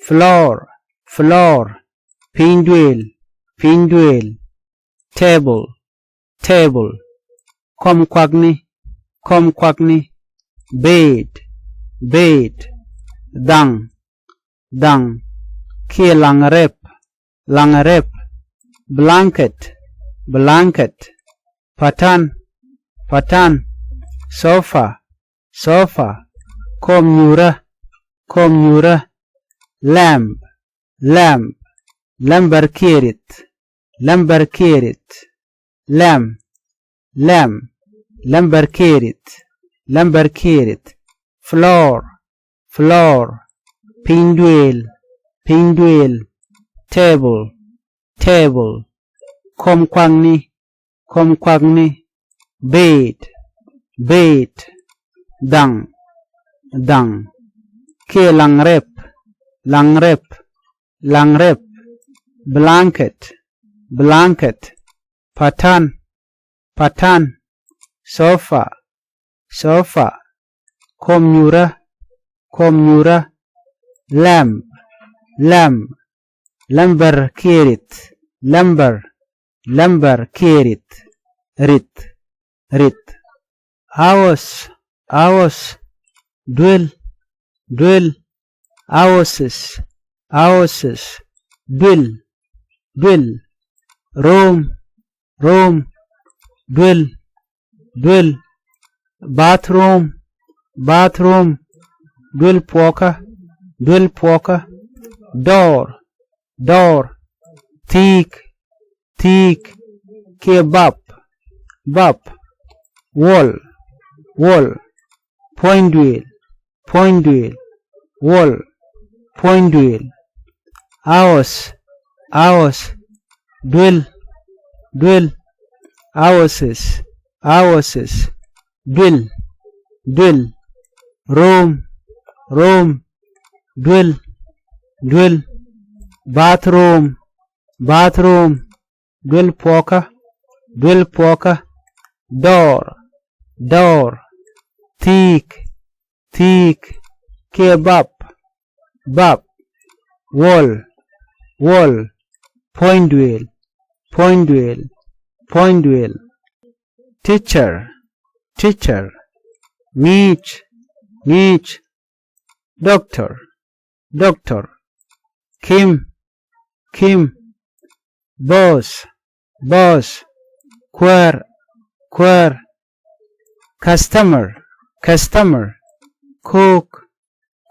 floor, floor, pinduel, pinduel, table, table, komkwagni, komkwagni, bed, bed, dang, dang, kia langarep, langarep, blanket, blanket, patan, patan, sofa, sofa, komnyura, komnyura, lamp, lamp, lambarkirit, lambarkirit, lamp, lamp, lambarkirit, lambarkirit, floor, floor, pinduel, pinduel, table, table, komkwagni, komkwagni, bed, bed, dang, dang, ke langrep, langrep, langrep, blanket, blanket, patan, patan, sofa, sofa, komnyura, komnyura, lamp, lamp, lambar kirit, lambar, lambar kirit, rit, rit, hours, hours, dwell, dwell, houses, houses, dwell, dwell, room, room, dwell, dwell, bathroom, bathroom, dwell poka, door, door, thick, thick, kebab, bab, wall, wall, point wheel, wall, point wheel, hours, hours, dwell, dwell, houses, houses, dwell, dwell, room, room, dwell, dwell, bathroom, bathroom, dwell poka, door, door, thick, thick, kebab, bab, wall, wall, point wheel, teacher, teacher, meet, doctor, doctor, Kim, boss, boss, queer, customer,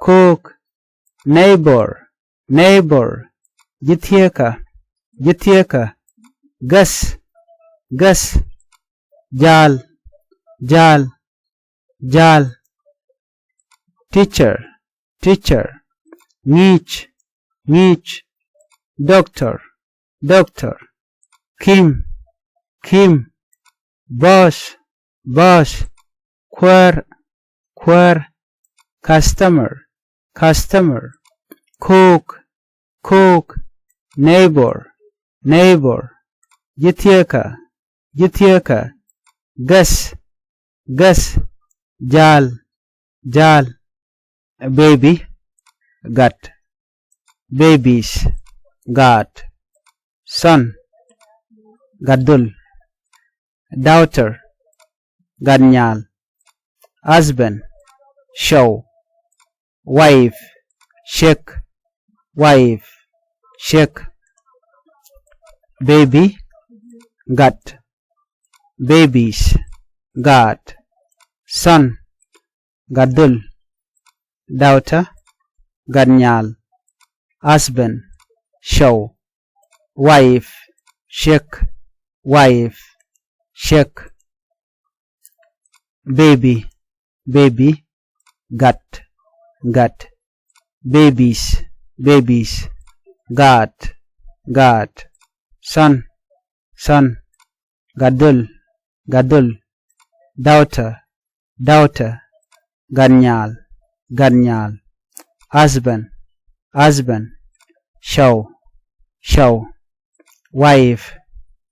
cook, neighbor, jithieka, gus, jal, teacher, niche, doctor, Kim, boss, queer, customer, cook, neighbor, jithieka, gus, jal, baby, gat, babies, gat, son, gadul, daughter, gadnyal, husband, show, wife, shake, baby, gat, babies, gat, son, gadul, daughter, gadnyal, husband, show, wife, shake, baby, gat, babies, gat, son, gadul, daughter, gadnyal, husband, show,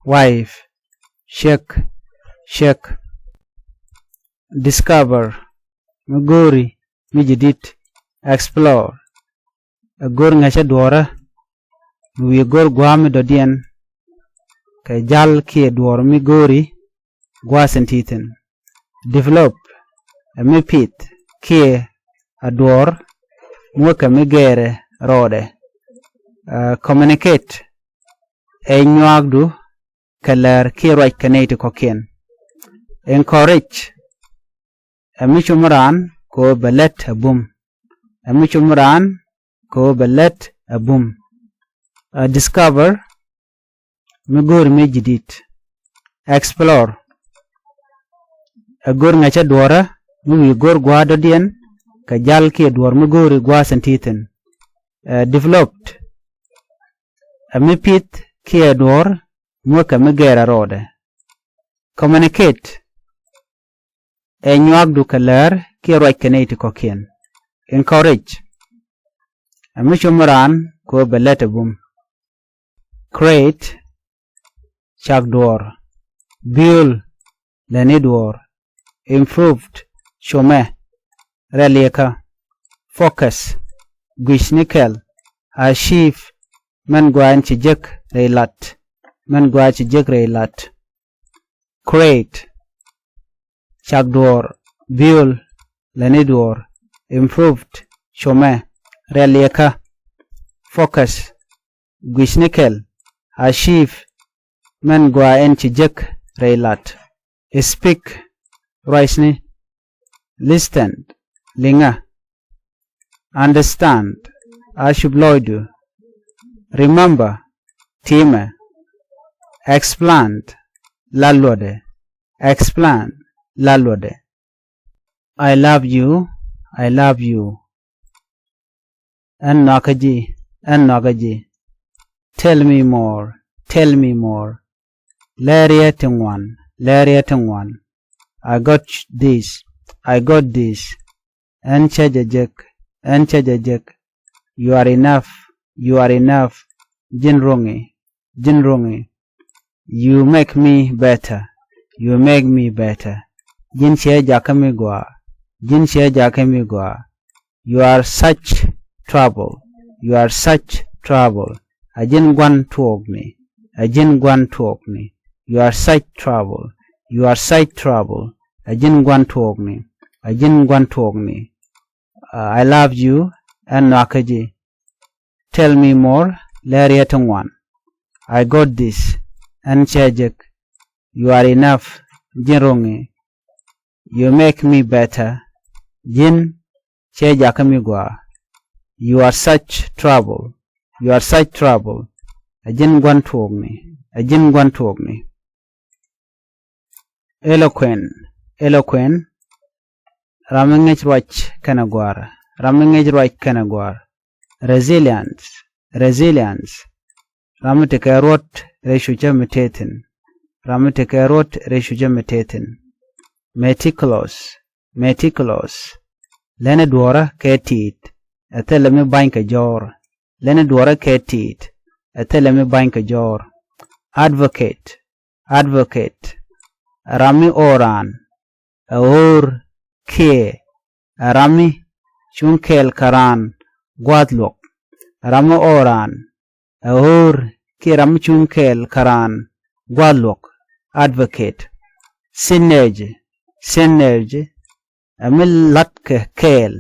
wife, shake, discover, muguri, mijidit, explore, gor ngacha dwora wi gor gwam do dien ka jal ki dwor mi gori gwasen titen develop mi pit ki adwor muka mi gere rode communicate nyuagdu kalar ki right kanate koken encourage mi chumran ko belet abum mi chumran ko belet abum discover migor mi jidit explore agor ngacha dwora mi gor gwado dien ka jal ki dwor mi gori gwasen titen developed mi pit ki dwor muka mi gera rode communicate nyuagdu kalar ki right kanate koken encourage mi chumran ko belet abum create chakdor build lenidor improved shome relieka focus gwishnikel achieve man gwan chijek reilat create chakdor build lenidor improved shome relieka focus gwishnikel achieve man gwan chijek reilat speak raisni listen linga understand ashubloidu remember time explain lalwade I love you annakaji tell me more lariatin one I got this enchajajek you are enough jinrongi you make me better jinshe jakamigwa you are such trouble ajin gwan tuogni you are such trouble ajin gwan tuogni I love you annakaji tell me more lariatin1 I got this enchajek you are enough jinrongi you make me better jin chejakamigwa you are such trouble ajin gwan tuogni eloquent ramengech roch kanagwar resilience ramtekerot reshuja meteten meticulous lene dwora ketit atelemi banka jor advocate rami oran aur ke rami chunkel karan gwadlok rami oran aur ke rami chunkel karan gwadlok advocate sinerge amil latke kel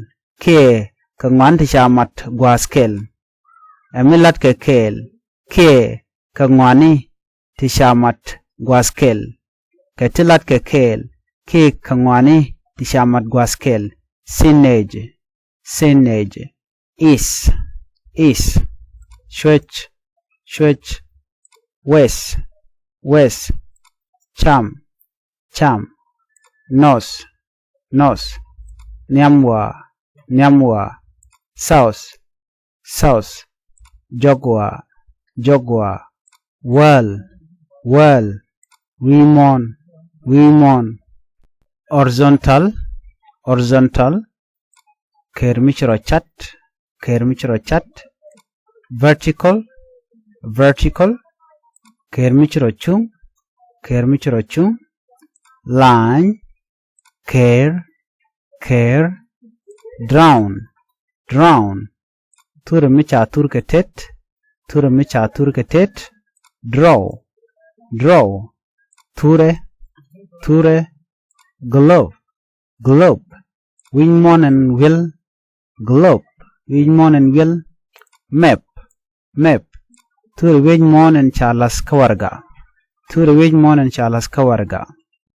ke kangwanti chamat gwaskel amil latke kel ke kangwani tishamat gwaskel katilat kekel ke kangwani tishamat gwaskel sinerge is church west cham nose nyamwa south jogwa well wimon horizontal kermichro chat vertical kermichro chung line care drown ture micha turketet, ture micha turketet, draw, draw, ture, ture, globe, globe, wingmon and will, globe, wingmon and will, map, map, ture wingmon and chalas kawarga, ture wingmon and chalas kawarga.